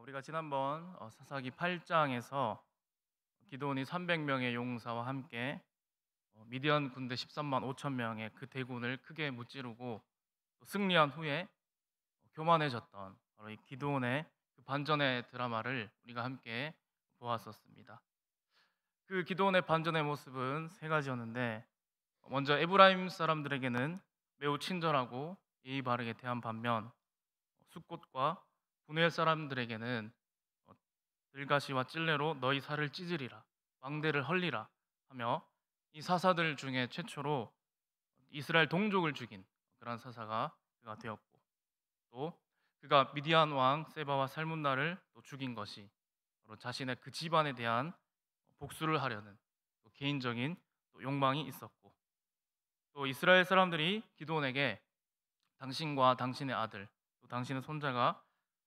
우리가 지난번 사사기 8장에서 기드온이 300명의 용사와 함께 미디안 군대 13만 5천 명의 그 대군을 크게 무찌르고 또 승리한 후에 교만해졌던 바로 이 기드온의 그 반전의 드라마를 우리가 함께 보았었습니다. 그 기드온의 반전의 모습은 세 가지였는데, 먼저 에브라임 사람들에게는 매우 친절하고 예의 바르게 대한 반면 숫곳과 분회 사람들에게는 들가시와 찔레로 너희 살을 찢으리라, 왕대를 헐리라 하며 이 사사들 중에 최초로 이스라엘 동족을 죽인 그런 사사가 그가 되었고, 또 그가 미디안 왕 세바와 살문나를 또 죽인 것이 바로 자신의 그 집안에 대한 복수를 하려는 또 개인적인 또 욕망이 있었고, 또 이스라엘 사람들이 기드온에게 당신과 당신의 아들 또 당신의 손자가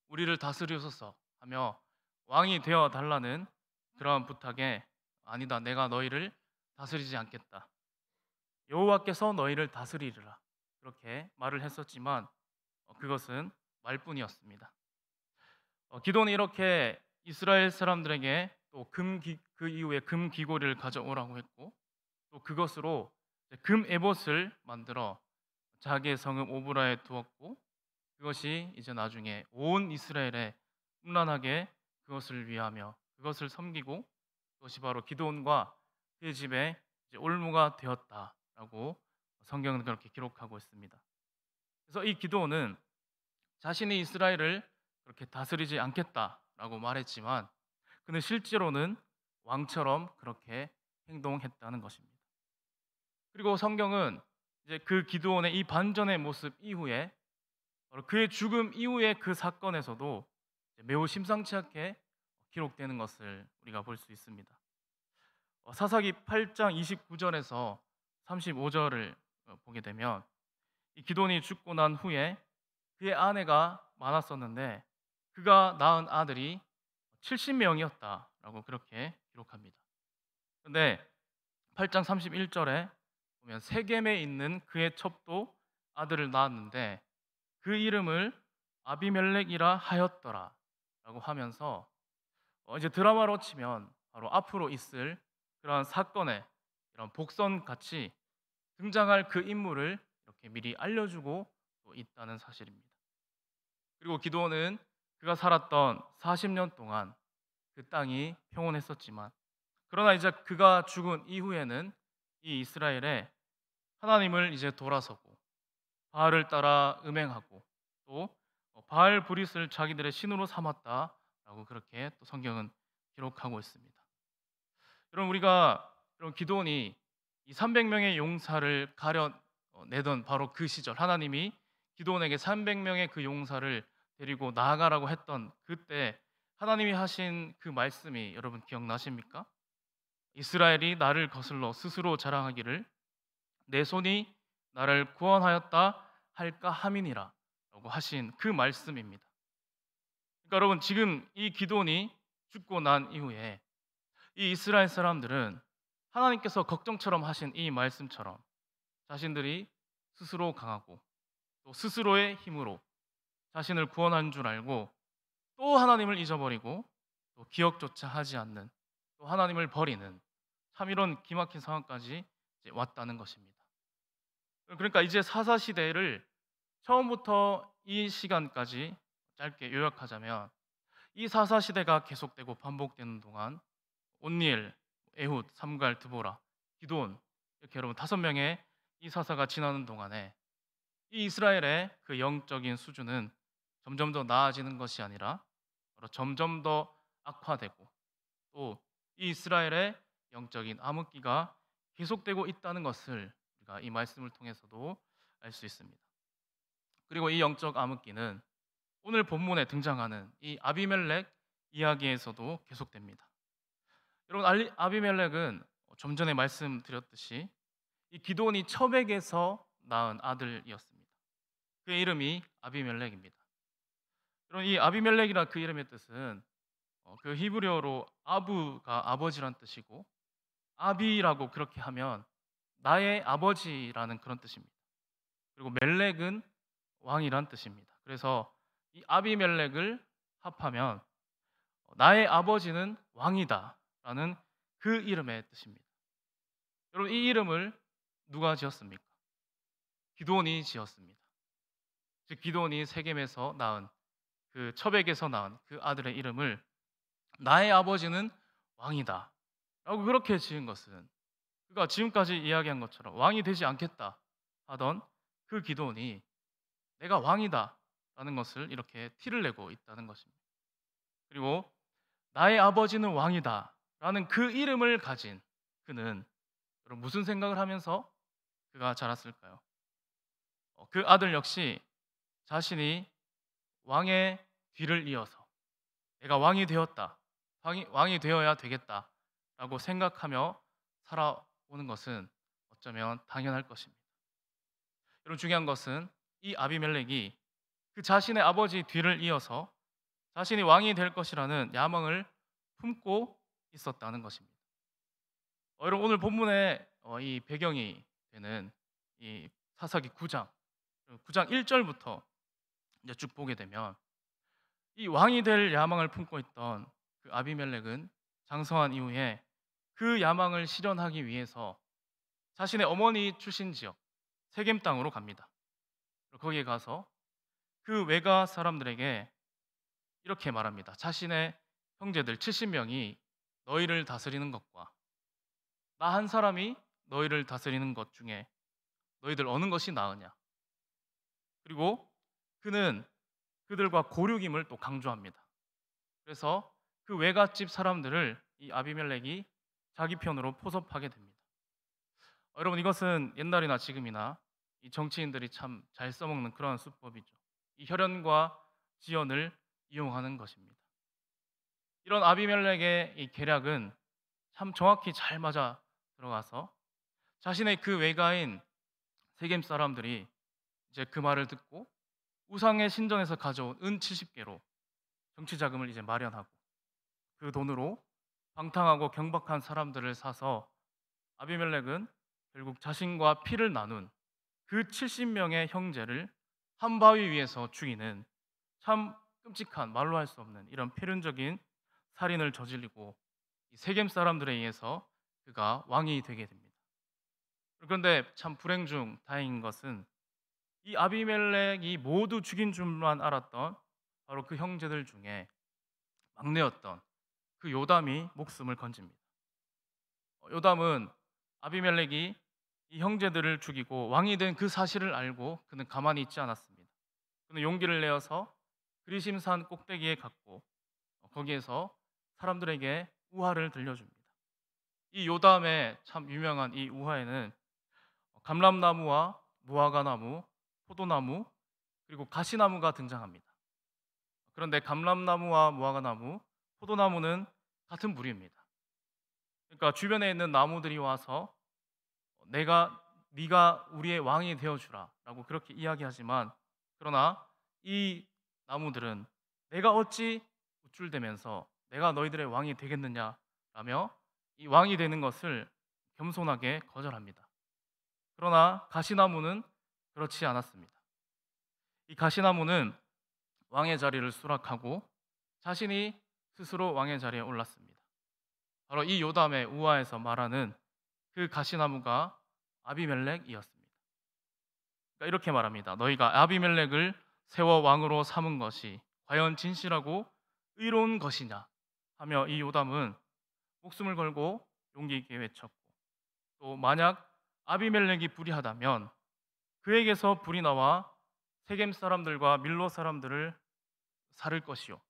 우리를 다스리소서 하며 왕이 되어 달라는 그러한 부탁에, 아니다, 내가 너희를 다스리지 않겠다, 여호와께서 너희를 다스리리라, 그렇게 말을 했었지만 그것은 말뿐이었습니다. 기도는 이렇게 이스라엘 사람들에게 또 그 이후에 금 귀고리를 가져오라고 했고, 또 그것으로 금 에봇을 만들어 자기의 성읍 오브라에 두었고, 그것이 이제 나중에 온 이스라엘에 음란하게 그것을 위하며 그것을 섬기고, 그것이 바로 기드온과 그의 집에 이제 올무가 되었다라고 성경은 그렇게 기록하고 있습니다. 그래서 이 기드온은 자신이 이스라엘을 그렇게 다스리지 않겠다라고 말했지만 그는 실제로는 왕처럼 그렇게 행동했다는 것입니다. 그리고 성경은 이제 그 기드온의 이 반전의 모습 이후에 바로 그의 죽음 이후의 그 사건에서도 매우 심상치 않게 기록되는 것을 우리가 볼 수 있습니다. 사사기 8장 29절에서 35절을 보게 되면 이 기돈이 죽고 난 후에 그의 아내가 많았었는데 그가 낳은 아들이 70명이었다라고 그렇게 기록합니다. 그런데 8장 31절에 보면 세겜에 있는 그의 첩도 아들을 낳았는데 그 이름을 아비멜렉이라 하였더라라고 하면서 이제 드라마로 치면 바로 앞으로 있을 그러한 사건의 이런 복선 같이 등장할 그 인물을 이렇게 미리 알려주고 또 있다는 사실입니다. 그리고 기드온은 그가 살았던 40년 동안 그 땅이 평온했었지만, 그러나 이제 그가 죽은 이후에는 이 이스라엘에 하나님을 이제 돌아서고 바알을 따라 음행하고 또 바알 브릿을 자기들의 신으로 삼았다라고 그렇게 또 성경은 기록하고 있습니다. 여러분, 여러분 기드온이 이 300명의 용사를 가려내던 바로 그 시절, 하나님이 기드온에게 300명의 그 용사를 데리고 나아가라고 했던 그때 하나님이 하신 그 말씀이 여러분 기억나십니까? 이스라엘이 나를 거슬러 스스로 자랑하기를 내 손이 나를 구원하였다 할까 함이니라 라고 하신 그 말씀입니다. 그러니까 여러분, 지금 이 기드온이 죽고 난 이후에 이 이스라엘 사람들은 하나님께서 걱정처럼 하신 이 말씀처럼 자신들이 스스로 강하고 또 스스로의 힘으로 자신을 구원한 줄 알고 또 하나님을 잊어버리고 또 기억조차 하지 않는, 또 하나님을 버리는 참 이런 기막힌 상황까지 이제 왔다는 것입니다. 그러니까 이제 사사 시대를 처음부터 이 시간까지 짧게 요약하자면 이 사사 시대가 계속되고 반복되는 동안 온니엘, 에훗, 삼갈, 드보라, 기드온, 이렇게 여러분 5명의 이 사사가 지나는 동안에 이 이스라엘의 그 영적인 수준은 점점 더 나아지는 것이 아니라 바로 점점 더 악화되고 또 이 이스라엘의 영적인 암흑기가 계속되고 있다는 것을 우리가 이 말씀을 통해서도 알 수 있습니다. 그리고 이 영적 암흑기는 오늘 본문에 등장하는 이 아비멜렉 이야기에서도 계속됩니다. 여러분, 아비멜렉은 좀 전에 말씀드렸듯이 이 기드온이 첩에게서 낳은 아들이었습니다. 그의 이름이 아비멜렉입니다. 여러분, 이 아비멜렉이라 그 이름의 뜻은 그 히브리어로 아부가 아버지란 뜻이고, 아비라고 그렇게 하면 나의 아버지라는 그런 뜻입니다. 그리고 멜렉은 왕이란 뜻입니다. 그래서 이 아비멜렉을 합하면 나의 아버지는 왕이다라는 그 이름의 뜻입니다. 여러분, 이 이름을 누가 지었습니까? 기드온이 지었습니다. 즉 기드온이 세겜에서 낳은 그 첩에게서 낳은 그 아들의 이름을 나의 아버지는 왕이다 라고 그렇게 지은 것은, 그가 지금까지 이야기한 것처럼 왕이 되지 않겠다 하던 그 기드온이 내가 왕이다 라는 것을 이렇게 티를 내고 있다는 것입니다. 그리고 나의 아버지는 왕이다 라는 그 이름을 가진 그는 여러분 무슨 생각을 하면서 그가 자랐을까요? 그 아들 역시 자신이 왕의 뒤를 이어서 내가 왕이 되었다, 왕이 되어야 되겠다라고 생각하며 살아오는 것은 어쩌면 당연할 것입니다. 여러분, 중요한 것은 이 아비멜렉이 그 자신의 아버지 뒤를 이어서 자신이 왕이 될 것이라는 야망을 품고 있었다는 것입니다. 여러분, 오늘 본문의 이 배경이 되는 이 사사기 9장 1절부터 이제 쭉 보게 되면 이 왕이 될 야망을 품고 있던 그 아비멜렉은 장성한 이후에 그 야망을 실현하기 위해서 자신의 어머니 출신 지역 세겜 땅으로 갑니다. 거기에 가서 그 외가 사람들에게 이렇게 말합니다. 자신의 형제들 70명이 너희를 다스리는 것과 나 한 사람이 너희를 다스리는 것 중에 너희들 어느 것이 나으냐. 그리고 그는 그들과 고륙임을 또 강조합니다. 그래서 그 외갓집 사람들을 이 아비멜렉이 자기 편으로 포섭하게 됩니다. 여러분, 이것은 옛날이나 지금이나 이 정치인들이 참 잘 써먹는 그런 수법이죠. 이 혈연과 지연을 이용하는 것입니다. 이런 아비멜렉의 이 계략은 참 정확히 잘 맞아 들어가서 자신의 그 외가인 세겜 사람들이 이제 그 말을 듣고 우상의 신전에서 가져온 은 70개로 정치 자금을 이제 마련하고 그 돈으로 방탕하고 경박한 사람들을 사서 아비멜렉은 결국 자신과 피를 나눈 그 70명의 형제를 한 바위 위에서 죽이는 참 끔찍한, 말로 할 수 없는 이런 필연적인 살인을 저지르고 이 세겜 사람들에 의해서 그가 왕이 되게 됩니다. 그런데 참 불행 중 다행인 것은 이 아비멜렉이 모두 죽인 줄만 알았던 바로 그 형제들 중에 막내였던 그 요담이 목숨을 건집니다. 요담은 아비멜렉이 이 형제들을 죽이고 왕이 된 그 사실을 알고 그는 가만히 있지 않았습니다. 그는 용기를 내어서 그리심산 꼭대기에 갔고 거기에서 사람들에게 우화를 들려줍니다. 이 요담의 참 유명한 이 우화에는 감람나무와 무화과나무, 포도나무, 그리고 가시나무가 등장합니다. 그런데 감람나무와 무화과나무, 포도나무는 같은 부류입니다. 그러니까 주변에 있는 나무들이 와서 네가 우리의 왕이 되어주라라고 그렇게 이야기하지만, 그러나 이 나무들은 내가 어찌 우쭐대면서 내가 너희들의 왕이 되겠느냐라며 이 왕이 되는 것을 겸손하게 거절합니다. 그러나 가시나무는 그렇지 않았습니다. 이 가시나무는 왕의 자리를 수락하고 자신이 스스로 왕의 자리에 올랐습니다. 바로 이 요담의 우화에서 말하는 그 가시나무가 아비멜렉이었습니다. 그러니까 이렇게 말합니다. 너희가 아비멜렉을 세워 왕으로 삼은 것이 과연 진실하고 의로운 것이냐 하며 이 요담은 목숨을 걸고 용기 있게 외쳤고, 또 만약 아비멜렉이 불의하다면 그에게서 불이 나와 세겜 사람들과 밀로 사람들을 살을 것이요,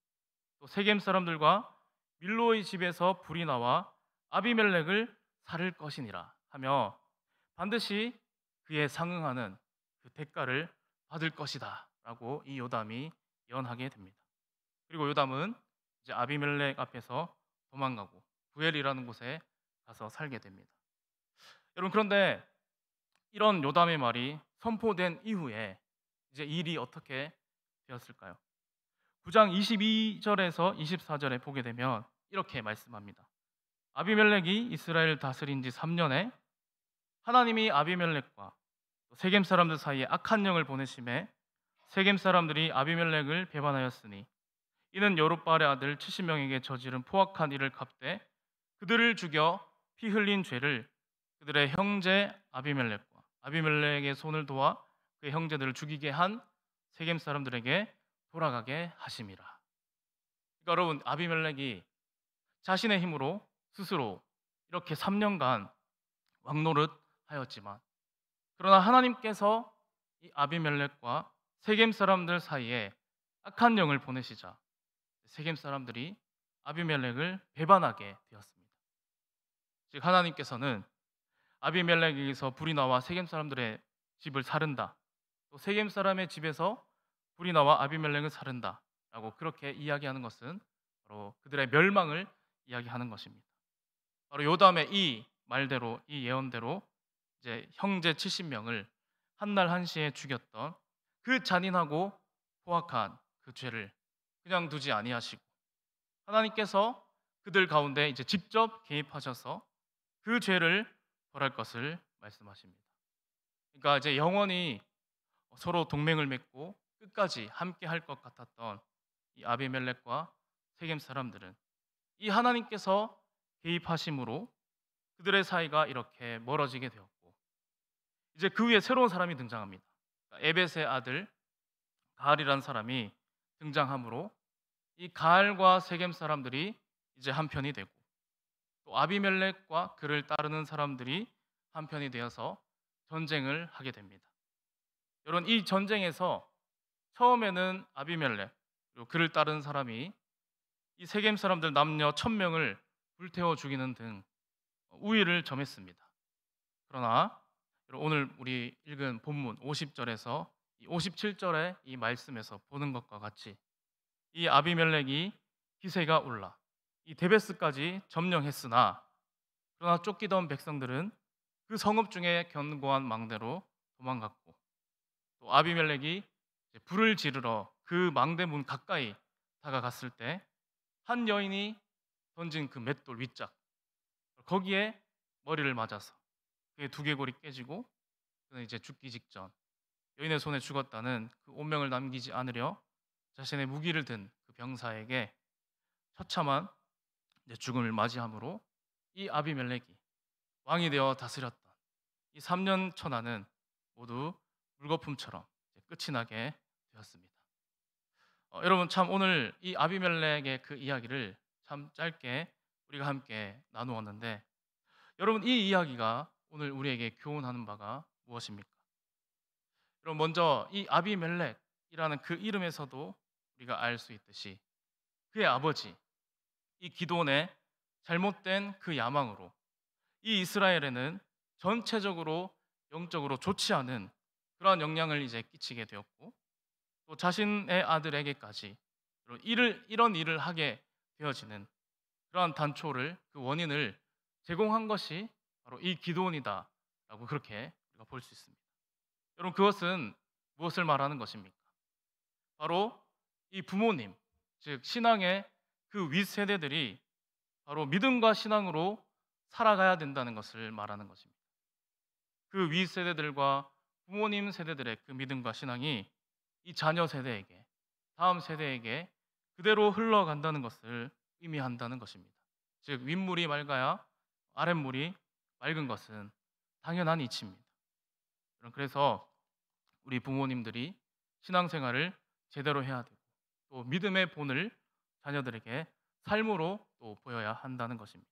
또 세겜 사람들과 밀로의 집에서 불이 나와 아비멜렉을 살을 것이니라 하며 반드시 그에 상응하는 그 대가를 받을 것이다 라고 이 요담이 예언하게 됩니다. 그리고 요담은 이제 아비멜렉 앞에서 도망가고 부엘이라는 곳에 가서 살게 됩니다. 여러분, 그런데 이런 요담의 말이 선포된 이후에 이제 일이 어떻게 되었을까요? 9장 22절에서 24절에 보게 되면 이렇게 말씀합니다. 아비멜렉이 이스라엘을 다스린 지 3년에 하나님이 아비멜렉과 세겜 사람들 사이에 악한 영을 보내심에 세겜 사람들이 아비멜렉을 배반하였으니 이는 여룹바알의 아들 70명에게 저지른 포악한 일을 갚되 그들을 죽여 피 흘린 죄를 그들의 형제 아비멜렉과 아비멜렉의 손을 도와 그의 형제들을 죽이게 한 세겜 사람들에게 돌아가게 하심이라. 그러니까 여러분, 아비멜렉이 자신의 힘으로 스스로 이렇게 3년간 왕노릇 하였지만, 그러나 하나님께서 이 아비멜렉과 세겜 사람들 사이에 악한 영을 보내시자 세겜 사람들이 아비멜렉을 배반하게 되었습니다. 즉 하나님께서는 아비멜렉에게서 불이 나와 세겜 사람들의 집을 사른다, 또 세겜 사람의 집에서 불이 나와 아비멜렉을 사른다라고 그렇게 이야기하는 것은 바로 그들의 멸망을 이야기하는 것입니다. 바로 요담의 이 말대로, 이 예언대로 이제 형제 70명을 한날 한시에 죽였던 그 잔인하고 포악한 그 죄를 그냥 두지 아니하시고 하나님께서 그들 가운데 이제 직접 개입하셔서 그 죄를 벌할 것을 말씀하십니다. 그러니까 이제 영원히 서로 동맹을 맺고 끝까지 함께 할 것 같았던 이 아비멜렉과 세겜 사람들은 이 하나님께서 개입하심으로 그들의 사이가 이렇게 멀어지게 되었고, 이제 그 위에 새로운 사람이 등장합니다. 그러니까 에벳의 아들 가알이라는 사람이 등장함으로 이 가알과 세겜 사람들이 이제 한편이 되고, 또 아비멜렉과 그를 따르는 사람들이 한편이 되어서 전쟁을 하게 됩니다. 여러분, 이 전쟁에서 처음에는 아비멜렉 그리고 그를 따르는 사람이 이 세겜 사람들 남녀 1000명을 불태워 죽이는 등 우위를 점했습니다. 그러나 오늘 우리 읽은 본문 50절에서 57절의 이 말씀에서 보는 것과 같이 이 아비멜렉이 기세가 올라 이 데베스까지 점령했으나, 그러나 쫓기던 백성들은 그 성읍 중에 견고한 망대로 도망갔고, 또 아비멜렉이 불을 지르러 그 망대 문 가까이 다가갔을 때 한 여인이 던진 그 맷돌 윗짝, 거기에 머리를 맞아서 그의 두개골이 깨지고 그는 이제 죽기 직전 여인의 손에 죽었다는 그 오명을 남기지 않으려 자신의 무기를 든 그 병사에게 처참한 이제 죽음을 맞이함으로 이 아비멜렉이 왕이 되어 다스렸던 이 3년 천하는 모두 물거품처럼 이제 끝이 나게 되었습니다. 여러분, 참 오늘 이 아비멜렉의 그 이야기를 참 짧게 우리가 함께 나누었는데, 여러분, 이 이야기가 오늘 우리에게 교훈하는 바가 무엇입니까? 여러분, 먼저 이 아비멜렉이라는 그 이름에서도 우리가 알 수 있듯이 그의 아버지 이 기드온의 잘못된 그 야망으로 이 이스라엘에는 전체적으로 영적으로 좋지 않은 그러한 영향을 이제 끼치게 되었고, 또 자신의 아들에게까지 이런 일을 하게 되어지는 그러한 단초를, 그 원인을 제공한 것이 바로 이 기드온이다라고 그렇게 우리가 볼 수 있습니다. 여러분, 그것은 무엇을 말하는 것입니까? 바로 이 부모님, 즉 신앙의 그 윗세대들이 바로 믿음과 신앙으로 살아가야 된다는 것을 말하는 것입니다. 그 윗세대들과 부모님 세대들의 그 믿음과 신앙이 이 자녀 세대에게, 다음 세대에게 그대로 흘러간다는 것을 의미한다는 것입니다. 즉 윗물이 맑아야 아랫물이 맑은 것은 당연한 이치입니다. 그래서 우리 부모님들이 신앙생활을 제대로 해야 되고, 또 믿음의 본을 자녀들에게 삶으로 또 보여야 한다는 것입니다.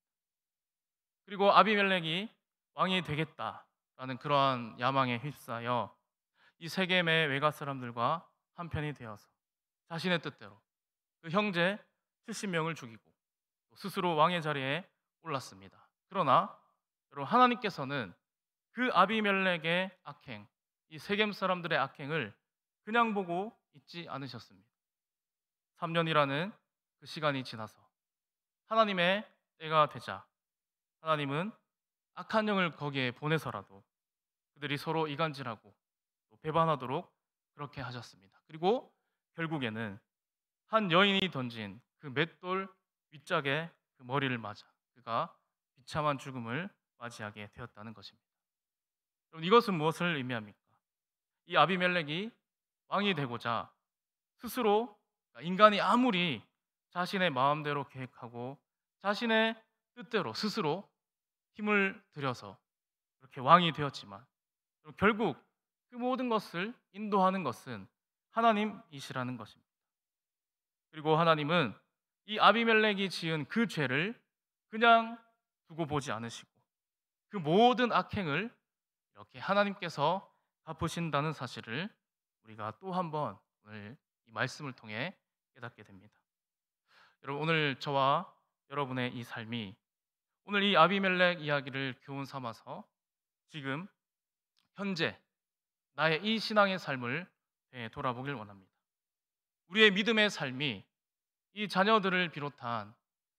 그리고 아비멜렉이 왕이 되겠다라는 그러한 야망에 휩싸여 이 세겜의 외가 사람들과 한편이 되어서 자신의 뜻대로 그 형제 70명을 죽이고 스스로 왕의 자리에 올랐습니다. 그러나 여러분, 하나님께서는 그 아비멜렉의 악행, 이 세겜 사람들의 악행을 그냥 보고 있지 않으셨습니다. 3년이라는 그 시간이 지나서 하나님의 때가 되자 하나님은 악한 영을 거기에 보내서라도 그들이 서로 이간질하고 또 배반하도록 그렇게 하셨습니다. 그리고 결국에는 한 여인이 던진 그 맷돌 윗짝에 그 머리를 맞아 그가 비참한 죽음을 맞이하게 되었다는 것입니다. 여러분, 이것은 무엇을 의미합니까? 이 아비멜렉이 왕이 되고자 스스로, 그러니까 인간이 아무리 자신의 마음대로 계획하고 자신의 뜻대로 스스로 힘을 들여서 그렇게 왕이 되었지만 결국 그 모든 것을 인도하는 것은 하나님이시라는 것입니다. 그리고 하나님은 이 아비멜렉이 지은 그 죄를 그냥 두고 보지 않으시고 그 모든 악행을 이렇게 하나님께서 갚으신다는 사실을 우리가 또 한 번 오늘 이 말씀을 통해 깨닫게 됩니다. 여러분, 오늘 저와 여러분의 이 삶이 오늘 이 아비멜렉 이야기를 교훈 삼아서 지금 현재 나의 이 신앙의 삶을 돌아보길 원합니다. 우리의 믿음의 삶이 이 자녀들을 비롯한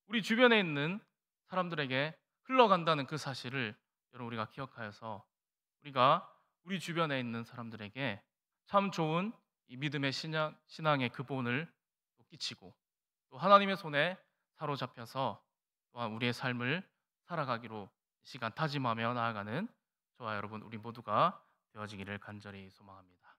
우리 주변에 있는 사람들에게 흘러간다는 그 사실을 여러분 우리가 기억하여서 우리가 우리 주변에 있는 사람들에게 참 좋은 이 믿음의 신앙의 그 본을 또 끼치고 또 하나님의 손에 사로잡혀서 또한 우리의 삶을 살아가기로 이 시간 다짐하며 나아가는 저와 여러분 우리 모두가 되어지기를 간절히 소망합니다.